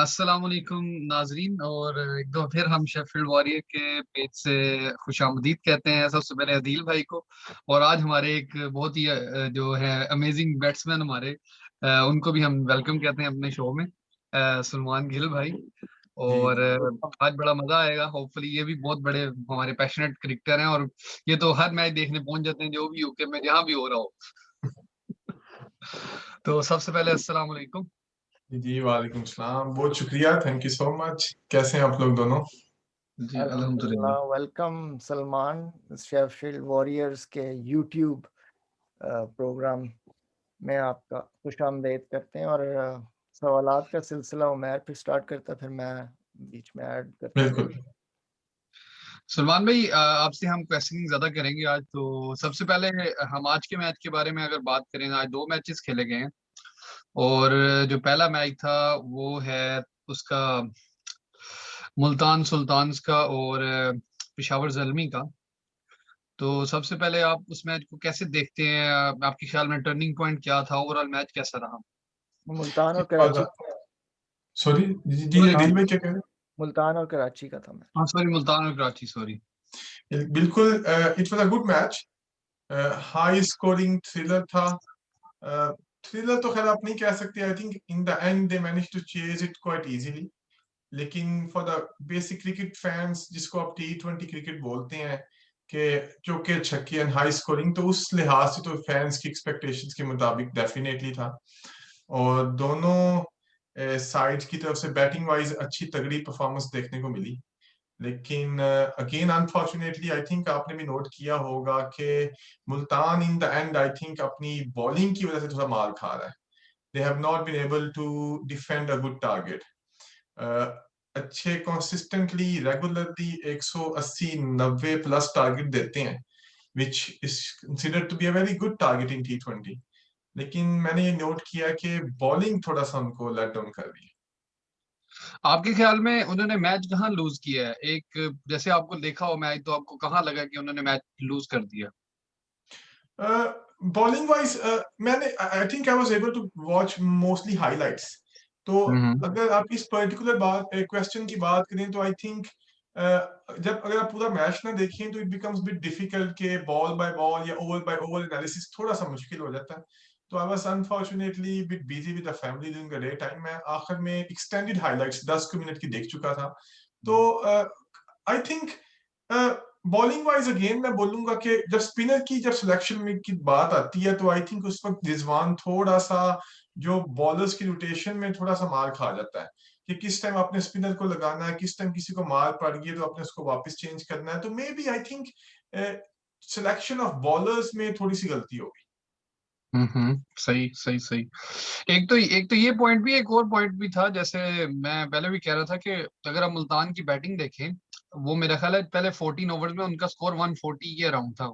अस्सलामुअलैकुम नाजरीन। और एक दो फिर हम शेफील्ड वॉरियर के पेज से खुशामदीद कहते हैं सबसे पहले अदील भाई को। और आज हमारे एक बहुत ही जो है अमेजिंग बैट्समैन हमारे, उनको भी हम वेलकम कहते हैं अपने शो में, सलमान गिल भाई। जी और जी। आज बड़ा मजा आएगा। होपफुली ये भी बहुत बड़े हमारे पैशनेट क्रिकेटर हैं और ये तो हर मैच देखने पहुंच जाते हैं जो भी यूके में जहां भी हो रहा हो। तो सबसे पहले अस्सलाम वालेकुम। जी वालेकुम सलाम, बहुत शुक्रिया, थैंक यू सो मच। कैसे हैं आप लोग दोनों? जी अल्हम्दुलिल्लाह। अल्हम्दुलिल्लाह। वेलकम सलमान, शेफील्ड वॉरियर्स के यूट्यूब प्रोग्राम में आपका खुशामदीद करते हैं। और सवालात का सिलसिला उमैर फिर स्टार्ट करता, फिर मैं बीच में ऐड करता बिल्कुल। रहूँगा। सलमान भाई, आपसे हम क्वेश्चनिंग ज्यादा करेंगे आज। तो सबसे पहले हम आज के मैच के बारे में अगर बात करें, आज दो मैचेस खेले गए हैं। और जो पहला मैच था वो है उसका मुल्तान सुल्तान्स का और पेशावर ज़ल्मी का। तो सबसे पहले आप उस मैच को कैसे देखते हैं? आपके ख्याल में टर्निंग पॉइंट क्या था? ओवरऑल मैच कैसा रहा? मुल्तान और कराची सॉरी जी जी, मुल्तान दिल में क्या कह रहे मुल्तान और कराची का था मैच। हाँ सॉरी, मुल्तान और कराची, सॉरी। हैं? बिल्कुल, it was a good match. High scoring thriller था। थ्रिलर तो खैर आप नहीं कह सकते, I think in the end they manage to chase it quite easily. लेकिन for the basic cricket fans, जिसको आप T20 क्रिकेट बोलते हैं, कि चौके छक्के एंड हाई स्कोरिंग, तो उस लिहाज से तो फैंस की एक्सपेक्टेशंस के मुताबिक डेफिनेटली था। और दोनों साइड की तरफ से बैटिंग वाइज अच्छी तगड़ी परफॉर्मेंस देखने को मिली। लेकिन अगेन अनफॉर्चुनेटली आई थिंक आपने भी नोट किया होगा कि Multan in the end I think अपनी बॉलिंग की वजह से थोड़ा मार खा रहा है। They have not been able to defend a good target. अच्छे कंसिस्टेंटली रेगुलरली 180-90 प्लस टारगेट देते हैं, which is considered to be a very good target in T20। लेकिन मैंने ये नोट किया कि बॉलिंग थोड़ा सा उनको लेट डाउन कर रही आपके ख्याल में उन्होंने मैच कहाँ लूज किया है? एक जैसे आपको देखा हो मैच, तो आपको कहाँ लगा कि उन्होंने मैच लूज कर दिया? है। बॉलिंग वाइज मैंने I think I was able to watch mostly highlights. तो हम्म। अगर आप इस पर्टिकुलर बात क्वेश्चन की बात करें तो आई थिंक जब अगर आप पूरा मैच ना देखें तो इट बिकम्स बिट डिफिकल्ट के बॉल बाय बॉल या ओवर बाय ओवर एनालिसिस थोड़ा सा मुश्किल हो जाता है। तो I was unfortunately bit busy with the family during the day time. मैं आखिर में एक्सटेंडेड हाइलाइट्स 10 मिनट की देख चुका था। तो I think bowling wise again मैं बोलूंगा कि जब स्पिनर की जब सिलेक्शन में की बात आती है तो आई थिंक उस वक्त रिजवान थोड़ा सा जो बॉलर्स की रोटेशन में थोड़ा सा मार खा जाता है कि किस टाइम आपने स्पिनर को लगाना है, किस टाइम किसी को मार पड़ गई है तो आपने उसको वापस चेंज करना है। तो maybe I think selection of bowlers में थोड़ी सी गलती होगी। सही सही सही। एक तो ये पॉइंट भी, एक और पॉइंट भी था। जैसे मैं पहले भी कह रहा था कि अगर आप मुल्तान की बैटिंग देखें, वो मेरा ख्याल है पहले 14 ओवर्स में उनका स्कोर 140 के अराउंड था।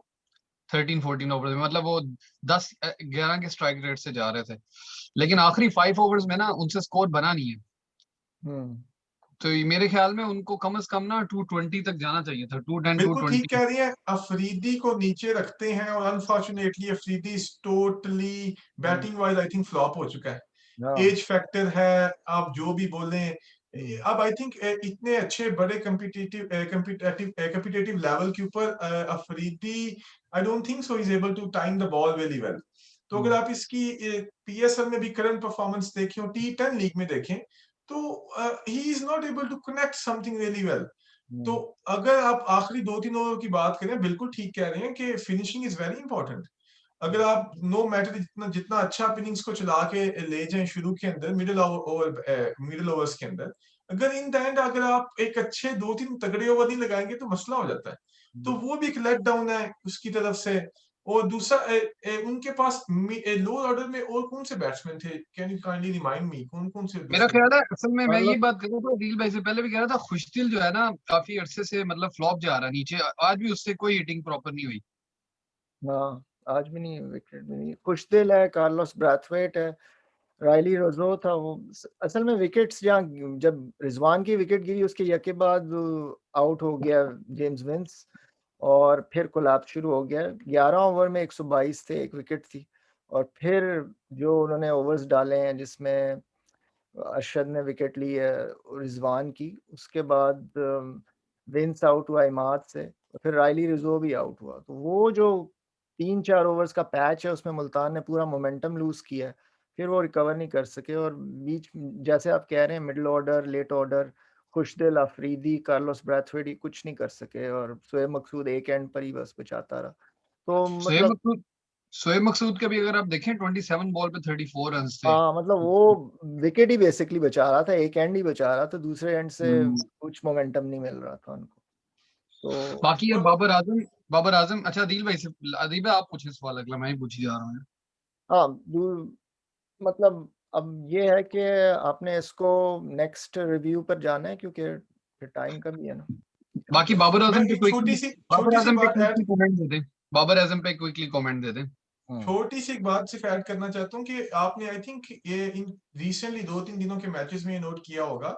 13-14 ओवर्स में, मतलब वो 10-11 के स्ट्राइक रेट से जा रहे थे। लेकिन आखिरी 5 ओवर्स में ना उनसे स्कोर बना नहीं है। हम्म तो ये मेरे ख्याल में उनको कम से कम ना 220 तक जाना चाहिए था, 210 बिल्कुल ठीक 220। कह रही हैं। अफरीदी को नीचे रखते हैं और unfortunately Afridi totally batting wise I think flop हो चुका है। हाँ। एज फैक्टर है, आप जो भी बोलें। हम्म, अब आई थिंक इतने अच्छे बड़े कम्पिटिटिव लेवल के ऊपर Afridi I don't think so is able to time the ball very well. तो अगर हम्म। आप इसकी PSL में भी करंट परफॉर्मेंस देखें और T10 लीग में देखें तो he is not able to connect something really well. तो हम्म, अगर आप आखिरी 2-3 ओवर की बात करें, बिल्कुल ठीक कह रहे हैं कि फिनिशिंग इज वेरी इंपॉर्टेंट। अगर आप नो मैटर जितना जितना अच्छा आप इनिंग्स को चला के ले जाएं शुरू के अंदर, मिडिल ओवर्स के अंदर, अगर इन द एंड अगर आप एक अच्छे 2-3 तगड़े ओवर नहीं लगाएंगे तो मसला हो जाता है। तो वो भी एक लेट डाउन है उसकी तरफ से। और दूसरा उनके पास लोअर ऑर्डर में और कौन से बैट्समैन थे? Can you kindly remind me कौन कौन से मेरा दूसरे? ख्याल है असल में मैं ये कार्लोस। बात कर रहा था, दिल भाई से पहले भी कह रहा था, खुशदिल जो है ना काफी अरसे से मतलब फ्लॉप जा रहा है नीचे। आज भी उससे कोई हिटिंग प्रॉपर नहीं हुई। हाँ, आज भी नहीं, विकेट भी नहीं। खुशदिल है, कार्लोस ब्रैथवेट है, रायली रोजो था वो। असल में विकेट्स जहाँ, जब रिजवान की विकेट गिरी उसके यके बाद आउट हो गया जेम्स विंस, और फिर कोलैप्स शुरू हो गया। 11 ओवर में 122 थे, एक विकेट थी। और फिर जो उन्होंने ओवर्स डाले हैं जिसमें अरशद ने विकेट ली है रिजवान की, उसके बाद विंस आउट हुआ इमाद से, फिर रायली रिजो भी आउट हुआ। तो वो जो 3-4 ओवर्स का पैच है उसमें मुल्तान ने पूरा मोमेंटम लूज किया है, फिर वो रिकवर नहीं कर सके। और बीच जैसे आप कह रहे हैं मिडिल ऑर्डर, लेट ऑर्डर, खुशदिल अफरीदी, कार्लोस ब्रैथवेट कुछ नहीं कर सके, और शोएब मकसूद एक एंड पर ही बस बचाता रहा। तो शोएब मतलब मकसूद शोएब मकसूद के भी अगर आप देखें 27 बॉल पे 34 रन थे। हाँ, मतलब वो विकेट ही बेसिकली बचा रहा था, एक एंड ही बचा रहा था, दूसरे एंड से कुछ मोमेंटम नहीं मिल रहा था उनको। तो बाकी ये और बाबर आजम। अच्छा अदील भाई से, अदील भाई आप पूछे सवाल, अगला मैं ही पूछी जा रहा हूँ। हाँ, मतलब अब ये है कि आपने इसको नेक्स्ट रिव्यू पर जाना है क्योंकि फिर टाइम का भी है ना। बाकी बाबर मैं आजम पे एक छोटी सी बात ऐड क्विकली कमेंट दे दें। बाबर आजम पे क्विकली कमेंट दे दें। छोटी सी एक बात सिर्फ ऐड करना चाहता हूँ कि आपने आई थिंक ये इन रिसेंटली 2-3 दिनों के मैचेस में नोट किया होगा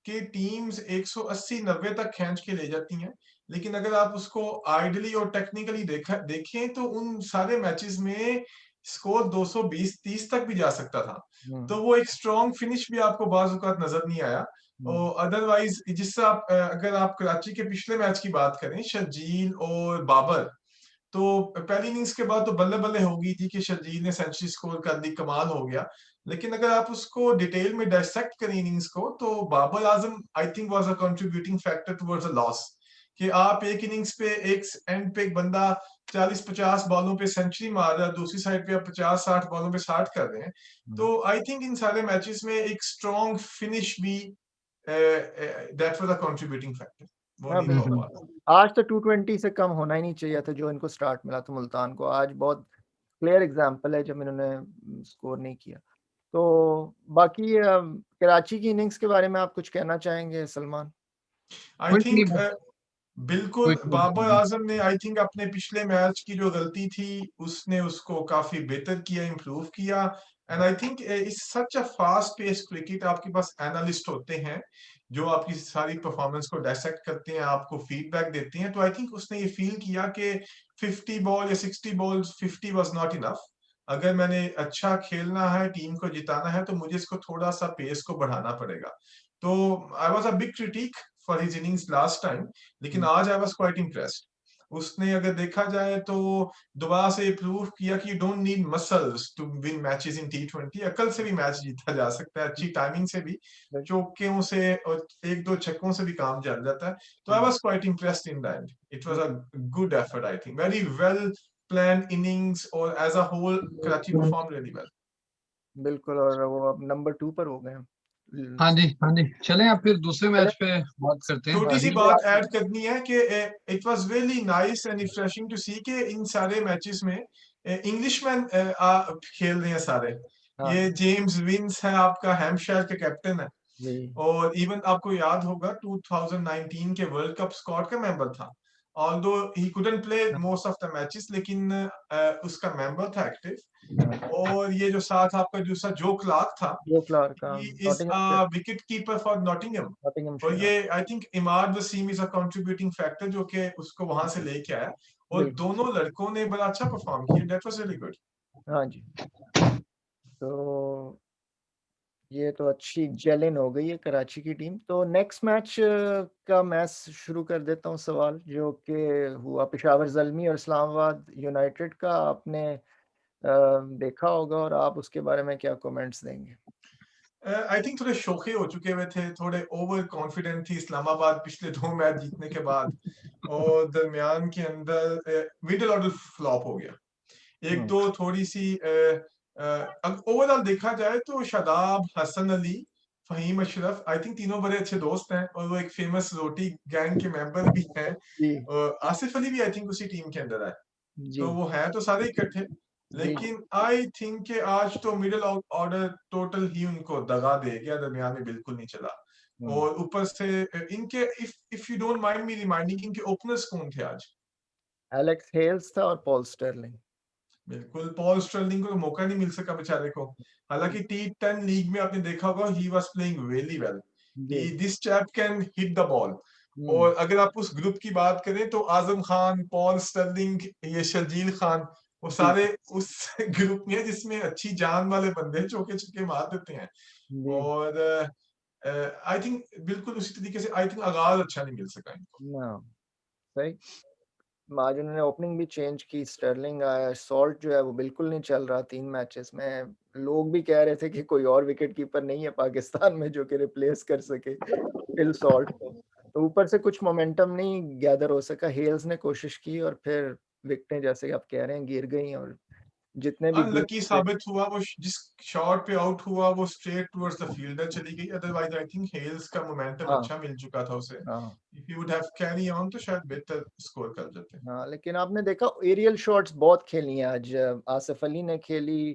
कि टीम्स 180-90 तक खींच के ले जाती हैं, लेकिन अगर आप उसको आइडली और टेक्निकली देखें तो उन सारे मैचेस में स्कोर 220-30 तक भी जा सकता था। तो वो एक स्ट्रॉन्ग फिनिश भी आपको बाज औकात नजर नहीं आया। और अदरवाइज जिससे आप अगर आप कराची के पिछले मैच की बात करें, शर्जील और बाबर, तो पहली इनिंग्स के बाद तो बल्ले बल्ले हो गई थी कि शर्जील ने सेंचुरी स्कोर कर दी, कमाल हो गया। लेकिन अगर आप उसको डिटेल में डायसेक्ट करें इनिंग्स को, तो Babar Azam I think was a contributing factor towards a loss. कि आप एक इनिंग्स पे एक एंड पे एक बंदा 40-50 बॉलों पे सेंचुरी मार रहा है, दूसरी साइड पे आप 50-60 बॉलों पे 60 कर रहे हैं। तो आई थिंक इन सारे मैचेस में एक स्ट्रॉन्ग फिनिश भी that was a contributing factor, वो हाँ, नहीं हो बिल्कुल। पाया। आज तो 220 से कम होना ही नहीं चाहिए था जो इनको स्टार्ट मिला था मुल्तान को। आज बहुत क्लियर एग्जांपल है जब इन्होंने स्कोर नहीं किया। तो बाकी कराची की इनिंग्स के बारे में आप कुछ कहना चाहेंगे सलमान? आई क्विकली थिंक बिल्कुल बाबर क्विकली आजम ने आई थिंक अपने पिछले मैच की जो गलती थी उसने उसको काफी बेहतर किया, इम्प्रूव किया। एंड आई थिंक इस सच अ फास्ट पेस क्रिकेट, आपके पास एनालिस्ट होते हैं जो आपकी सारी परफॉर्मेंस को डायसेक्ट करते हैं, आपको फीडबैक देते हैं। तो आई थिंक उसने ये फील किया कि 50 बॉल या 60 बॉल 50 वाज नॉट इनफ। अगर मैंने अच्छा खेलना है, टीम को जिताना है, तो मुझे इसको थोड़ा सा पेस को बढ़ाना पड़ेगा। तो I was a big critic for his innings last time, लेकिन आज आई वाज क्वाइट इम्प्रेस्ड। उसने अगर देखा जाए तो दोबारा से प्रूव किया कि you don't need muscles to win matches in टी20। अकल से भी मैच जीता जा सकता है, अच्छी टाइमिंग से भी, चौकों से और एक दो छक्कों से भी काम चल जाता है। तो I was quite impressed in the end. It was a good effort, I think very well plan innings, और as a whole Karachi perform really well. बिल्कुल, और वो अब नंबर 2 पर हो गए हैं। हाँ जी, हाँ जी, चलें आप फिर दूसरे चले, मैच पे बात करते हैं। छोटी सी अदील बात भाई ऐड करनी है कि it was really nice and refreshing to see कि इन सारे मैचेस में इंग्लिशमैन खेल रहे हैं सारे। हाँ ये जेम्स विंस है, आपका हैम्पशायर के कैप्टन है, जी, और इवन आपको याद होगा 2019 के वर्ल्ड कप स्क्वाड का मेंबर था। Although he couldn't play most of the matches, लेकिन उसका मेंबर था एक्टिव। और ये जो साथ आपका दूसरा जो क्लार्क था, जो क्लार्क का he is Nottingham, a wicket keeper for Nottingham। और नॉटिंघमशायर। ये I think Imad Wasim is a contributing factor जो कि उसको वहां से लेके आया, और बिल्कुल, दोनों लड़कों ने बड़ा अच्छा परफॉर्म किया। That was really good. हाँ जी। तो ये तो अच्छी जेलिन हो गई है कराची की टीम। तो नेक्स्ट मैच का मैं शुरू कर देता हूँ सवाल, जो कि हुआ पेशावर ज़ल्मी और इस्लामाबाद यूनाइटेड का। आपने देखा होगा, और आप उसके बारे में क्या कमेंट्स देंगे? आई थिंक थोड़े शोखे हो चुके हुए थे, थोड़े ओवर कॉन्फिडेंट थी इस्लामाबाद पिछले 2 मैच जीतने के बाद, और दरमियान के अंदर मिडिल ऑर्डर फ्लॉप हो गया। एक दो थोड़ी सी ओवरऑल देखा जाए तो शादाब, हसन अली, फहीम अशरफ, आई थिंक तीनों बड़े अच्छे दोस्त हैं, और वो एक फेमस रोटी गैंग के मेंबर भी हैं। जी, आसिफ अली भी आई थिंक उसी टीम के अंदर है। जी, तो वो है तो सारे इकट्ठे, जी, लेकिन आई थिंक कि आज तो मिडिल ऑर्डर टोटल ही उनको दगा दे गया, दरमियान में बिल्कुल नहीं चला। और ऊपर से इनके if you don't mind me reminding, इनके ओपनर्स कौन थे आज? एलेक्स हेल्स था और पॉल स्टर्लिंग। बिल्कुल, पॉल स्टर्लिंग को तो मौका नहीं मिल सका बेचारे को। हालांकि टी10 लीग में आपने देखा होगा, he was playing really well. जी, he this chap can hit the ball. Hmm, और अगर आप उस ग्रुप की बात करें तो आजम खान, पॉल स्टर्लिंग, ये शर्जील खान, वो जी, सारे उस ग्रुप में है जिसमें अच्छी जान वाले बंदे चौके छक्के मार देते हैं। जी। और आई थिंक बिल्कुल उसी तरीके से आई थिंक आगाज अच्छा नहीं मिल सका इनको। ना सही। आज उन्होंने ओपनिंग भी चेंज की, स्टर्लिंग आया, सॉल्ट जो है वो बिल्कुल नहीं चल रहा 3 मैचेस में। लोग भी कह रहे थे कि कोई और विकेट कीपर नहीं है पाकिस्तान में जो कि रिप्लेस कर सके फिल सॉल्ट को। तो ऊपर से कुछ मोमेंटम नहीं गैदर हो सका। हेल्स ने कोशिश की और फिर विकेटें जैसे आप कह रहे हैं गिर गई, और जितने भी गुड अनलकी साबित हुआ वो जिस शॉट पे आउट हुआ वो स्ट्रेट टुवर्ड्स द फील्डर चली गई, अदरवाइज आई थिंक हेल्स का मोमेंटम हाँ अच्छा मिल चुका था उसे। हाँ if you would have carry on तो शायद बेहतर स्कोर कर देते। हाँ, लेकिन आपने देखा एरियल शॉट्स बहुत खेली हैं आज। आसिफ अली ने खेली,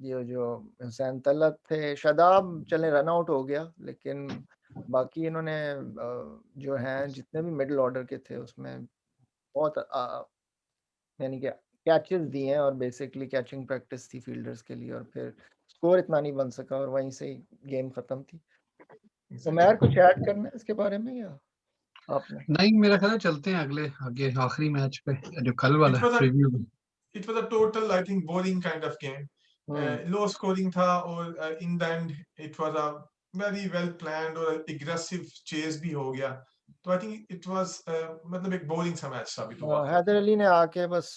ये जो हुसैन तलत थे, शादाब चले रन आउट हो गया, लेकिन बाकी इन्होंने जो हैं जितने भी मिडिल ऑर्डर के थे उसमें बहुत यानी कि कैचेस दिए हैं, और बेसिकली कैचिंग प्रैक्टिस थी फील्डर्स के लिए, और फिर स्कोर इतना नहीं बन सका और वहीं से गेम खत्म थी। तो मैं कुछ ऐड करना है इसके बारे में या आपने? नहीं, मेरा ख्याल है चलते हैं अगले आगे आखिरी मैच पे जो कल वाला इट है was a preview. It was a total I think boring kind of game, hmm low scoring था, और इन the end it was a very well planned और एग्रेसिव चेस भी हो गया। तो आई थिंक इट वाज मतलब एक बोरिंग सा मैच साबित हुआ आखिर हैदर में। अली ने आके बस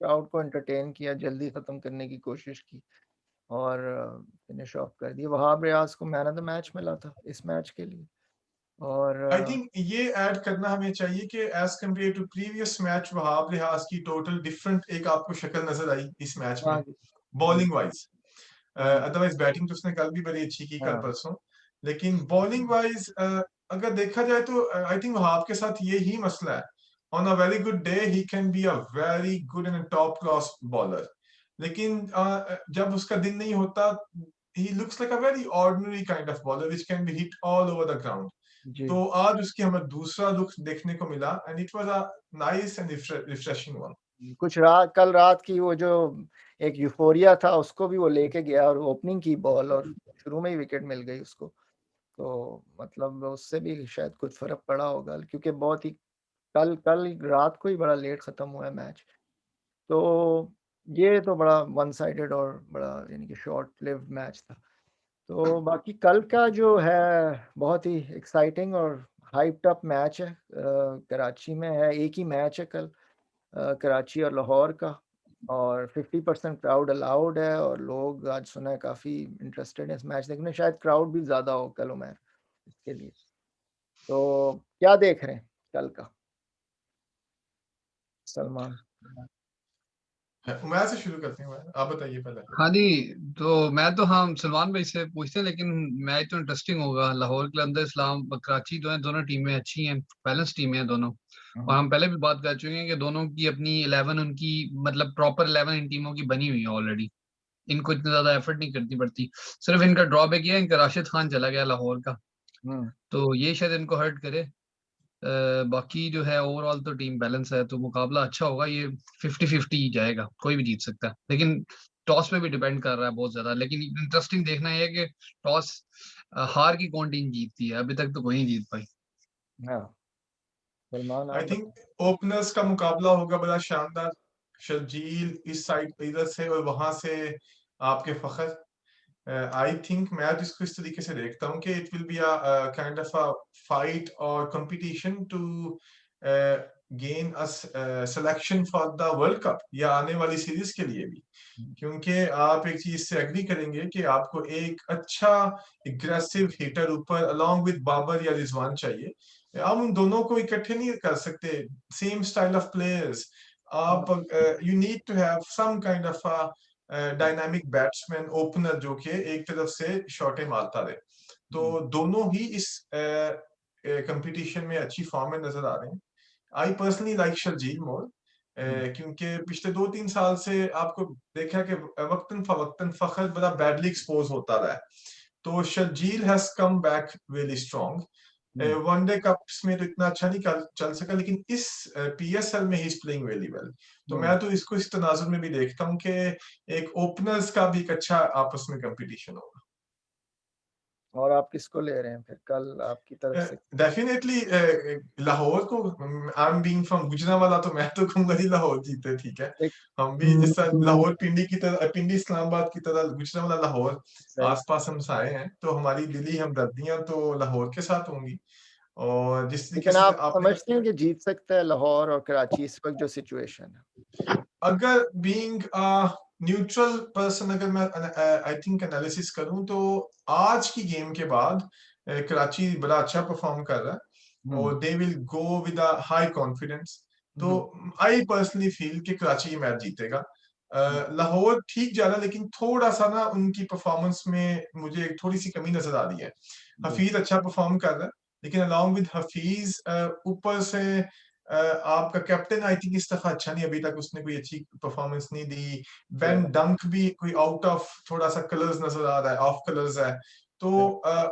क्राउड को एंटरटेन किया, जल्दी खत्म करने की कोशिश की और फिनिश ऑफ कर दिया। वहाब रियाज को मैन ऑफ द मैच मिला था इस मैच के लिए। और आई थिंक ये ऐड करना हमें चाहिए कि as compare to previous match Wahab Riaz की टोटल डिफरेंट एक आपको शक्ल नजर आई इस मैच में हाँ जी। हम्म बॉलिंग वाइज। हम्म, अदरवाइज बैटिंग तो उसने कल भी बड़ी अच्छी की, कल हाँ परसों। लेकिन बॉलिंग वाइज अगर देखा जाए तो आई थिंक वहाब के साथ ये ही मसला है। On a very good day he can be a very good and top class bowler, लेकिन जब उसका दिन नहीं होता he looks like a very ordinary kind of bowler which can be hit all over the ground. जी। तो आज उसकी हमें दूसरा लुक देखने को मिला and it was a nice and refreshing one. कुछ रात, कल रात की वो जो एक यूफोरिया था उसको भी वो लेके गया, और ओपनिंग की बॉल और शुरू में ही विकेट मिल गई उसको। तो मतलब उससे भी शायद कुछ फर्क पड़ा होगा, क्योंकि बहुत ही कल कल रात को ही बड़ा लेट खत्म हुआ है मैच। तो ये तो बड़ा वन साइडेड और बड़ा यानी कि शॉर्ट लिव्ड मैच था। तो बाकी कल का जो है बहुत ही एक्साइटिंग और हाइप्ड अप मैच है। कराची में है, एक ही मैच है कल, कराची और लाहौर का, और 50% क्राउड अलाउड है, और लोग आज सुना है काफ़ी इंटरेस्टेड है इस मैच देखने। शायद क्राउड भी ज़्यादा हो कल उमर इसके लिए। तो क्या देख रहे हैं कल का सलमान? उमर से शुरू करते हैं, आप बताइए पहले। हाँ जी, तो मैं तो हम सलमान भाई से पूछते हैं, लेकिन मैच तो इंटरेस्टिंग होगा। लाहौर कलंदर इस्लाम कराची जो है, दोनों टीमें अच्छी हैं, बैलेंस टीमें हैं दोनों। और हम पहले भी बात कर चुके हैं कि दोनों की अपनी 11 उनकी मतलब प्रॉपर 11 इन टीमों की बनी हुई है ऑलरेडी। इनको इतना ज्यादा एफर्ट नहीं करनी पड़ती। सिर्फ इनका ड्रॉबैक ये है, इनका राशिद खान चला गया लाहौर का, हम्म तो ये शायद इनको हर्ट करे। बाकी जो है ओवरऑल तो टीम बैलेंस है, तो मुकाबला अच्छा होगा। ये 50-50 जाएगा, कोई भी जीत सकता है, लेकिन टॉस पे भी डिपेंड कर रहा है बहुत ज्यादा। लेकिन इंटरेस्टिंग देखना है कि टॉस हार की कौन टीम जीतती है। अभी तक तो कोई नहीं जीत पाई। हाँ सलमान आप आई बताएं। थिंक ओपनर्स का मुकाबला होगा बड़ा शानदार। शर्जील इस साइड इधर से और वहां से आपके फखर। आई थिंक मैं तो इसको इस तरीके से देखता हूँ कि it will be a kind of a fight और competition to gain a selection for the world cup या आने वाली सीरीज के लिए भी। क्योंकि आप एक चीज से एग्री करेंगे कि आपको एक अच्छा एग्रेसिव हिटर ऊपर अलोंग विद बाबर या रिजवान चाहिए। आप उन दोनों को इकट्ठे नहीं कर सकते, सेम स्टाइल ऑफ प्लेयर्स। आप you need to have some kind of dynamic batsman opener जो कि एक तरफ से शॉटें मारता रहे। तो दोनों ही इस कंपटीशन में अच्छी फॉर्म में नजर आ रहे हैं। आई पर्सनली लाइक शर्जील मोर, क्योंकि पिछले 2-3 साल से आपको देखा कि वक्तन फवक्तन फखर बड़ा बैडली एक्सपोज होता रहा है। तो Sharjeel has come back really strong. One day cups में तो इतना अच्छा नहीं चल सका, लेकिन इस पीएसएल में he is playing very well. तो मैं तो इसको इस तनाजुर में भी देखता हूँ कि एक ओपनर्स का भी एक अच्छा आपस में कंपटीशन होगा। और आप किसको ले रहे हैं फिर कल आपकी तरफ से? डेफिनेटली लाहौर को, I am being from Gujranwala, तो मैं तो कहूंगा जी लाहौर जीते, ठीक है। एक हम भी जिस तरह लाहौर पिंडी की तरह, पिंडी इस्लामाबाद की तरह गुजरांवाला लाहौर सही। आसपास हम साए हैं, तो हमारी दिली हमदर्दियां तो लाहौर के साथ होंगी। और जिस तरीके लेकिन से आप आपने, समझते हैं कि जीत सकता है लाहौर और कराची इस वक्त जो सिचुएशन है? अगर बीइंग न्यूट्रल पर्सन, अगर मैं आई थिंक एनालिसिस करूं, तो आज की गेम के बाद कराची बड़ा अच्छा परफॉर्म कर रहा है और they will go with a high confidence. तो आई पर्सनली फील कि कराची ये मैच जीतेगा। लाहौर ठीक जा रहा है, लेकिन थोड़ा सा ना उनकी परफॉर्मेंस में मुझे थोड़ी सी कमी नजर आ रही है। हफीज अच्छा परफॉर्म कर रहा है, लेकिन अलॉन्ग विद हफीज ऊपर से आपका कैप्टन आई थिंक इस दफा अच्छा नहीं, अभी तक उसने कोई अच्छी परफॉर्मेंस नहीं दी। बेन डंक भी कोई आउट ऑफ थोड़ा सा कलर्स नजर आ रहा है, ऑफ कलर्स है। तो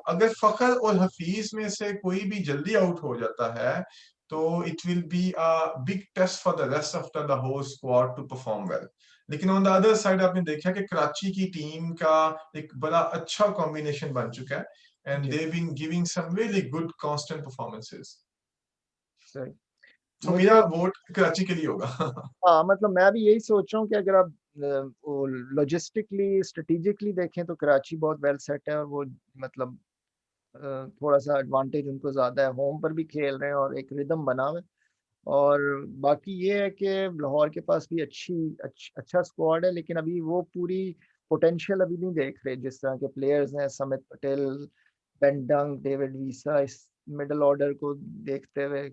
अगर फखर और हफीज में से कोई भी जल्दी आउट हो जाता है, तो it will be a big test for the rest of the whole squad to perform well. लेकिन ऑन द अदर साइड आपने देखा कि कराची की टीम का एक बड़ा अच्छा कॉम्बिनेशन बन चुका है and they been giving some really good constant performances. सही। तो मुझे मेरा वोट कराची के लिए होगा। हाँ, मतलब मैं भी यही सोच रहा हूँ कि अगर आप लॉजिस्टिकली स्ट्रेटेजिकली देखें तो कराची बहुत वेल सेट है और वो मतलब थोड़ा सा एडवांटेज उनको ज्यादा है, होम पर भी खेल रहे हैं और एक रिदम बना हुआ है। और बाकी ये है कि लाहौर के पास भी अच्छा स्क्वाड है, लेकिन अभी वो पूरी पोटेंशियल अभी नहीं देख रहे जिस तरह के प्लेयर्स हैं। समित पटेल, बेन डंक, डेविड वीसा, इस मिडल ऑर्डर को देखते हुए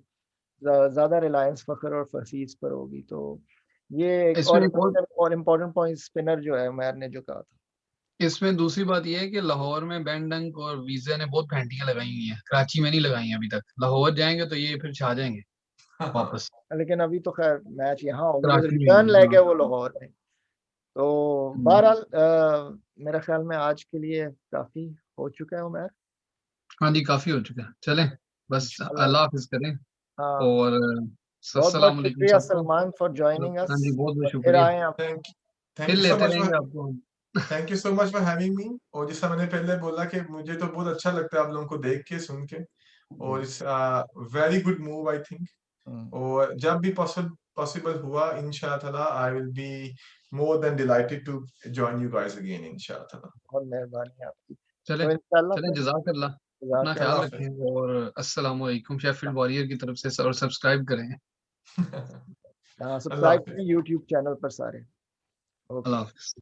ज्यादा रिलायंस फखर और फसीस पर होगी। तो ये एक इसमें एक और इम्पोर्टेंट पॉइंट स्पिनर जो है उमर ने जो कहा था। इसमें दूसरी बात यह है कि लाहौर में बेन डंक और वीजा ने बहुत घंटियां लगाई हुई हैं, कराची में नहीं लगाई हैं अभी तक। लाहौर जाएंगे तो ये फिर छा जाएंगे वापस लेकिन अभी तो खैर मैच यहाँ होगा, जो कराची रिटर्न में। लेग है हाँ। वो लाहौर में। तो हम्म। बहरहाल मेरा ख्याल में आज के लिए काफी हो चुका है उमर। हाँ जी, काफी हो चुका है, चलें बस इंशाल्लाह। अल्लाह हाफिज करें। हाँ, और बहुत बहुत अस्सलाम वालेकुम शुक्रिया सबको। सलमान फॉर ज्वाइनिंग हाँ अस। जी, बहुत बहुत और फिर शुक्रिया। आए आप। फिर थैंक यू सो लेते मच रहेंगे फॉर आपको। Thank you so much for having me. और जैसा मैंने पहले बोला कि मुझे तो बहुत अच्छा लगता है आप लोगों को देख के, सुन के, और it's very good move I think. और जब भी पॉसिबल हुआ, इंशाल्लाह ताला I will be more than delighted to join you guys again, इंशाल्लाह ताला। बहुत मेहरबानी है आपकी। चलें तो इंशाल्लाह चलें, फिर जज़ाकल्लाह। अपना जज़ाक ख्याल अल्लाह अल्लाह। हाफिज। रखें और अस्सलाम वालेकुम शेफील्ड वॉरियर की तरफ से, और सब्सक्राइब करें। हाँ, अल्लाह सब्सक्राइब हाफिज। करें यूट्यूब चैनल पर सारे। ओके। अल्लाह हाफिज।